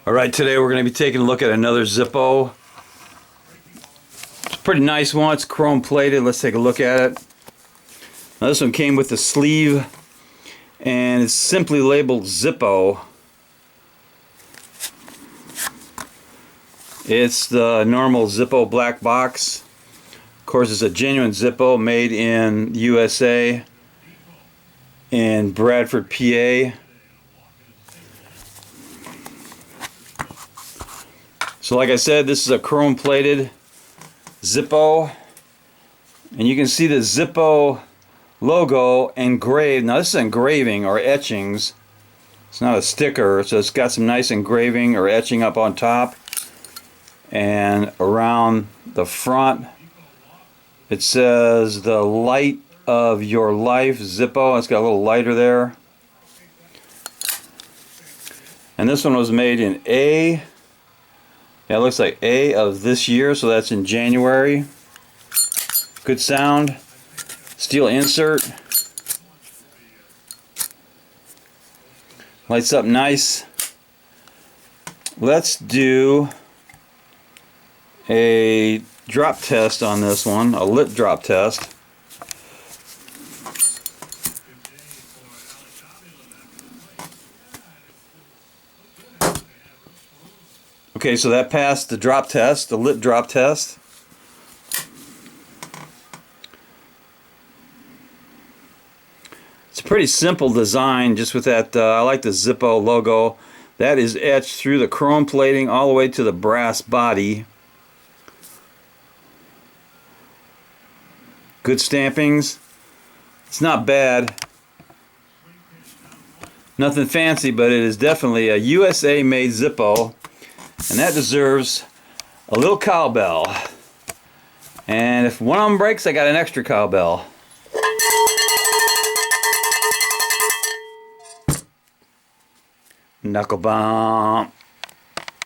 Alright, today we're going to be taking a look at another Zippo. It's a pretty nice one. It's chrome plated. Let's take a look at it. Now, this one came with the sleeve and it's simply labeled Zippo. It's the normal Zippo black box. Of course, it's a genuine Zippo made in USA in Bradford, PA. So like I said, this is a chrome plated Zippo, and you can see the Zippo logo engraved. Now this is engraving or etchings. It's not a sticker, so it's got some nice engraving or etching up on top and around the front. It says the light of your life Zippo. It's got a little lighter there. And this one was made in A. Yeah, it looks like A of this year, so that's in January. Good sound. Steel insert. Lights up nice. Let's do a drop test on this one, a lit drop test. Okay, so that passed the drop test, the lit drop test. It's a pretty simple design, just with that, I like the Zippo logo. That is etched through the chrome plating all the way to the brass body. Good stampings. It's not bad. Nothing fancy, but it is definitely a USA made Zippo. And that deserves a little cowbell. And if one of them breaks, I got an extra cowbell. Knuckle bump.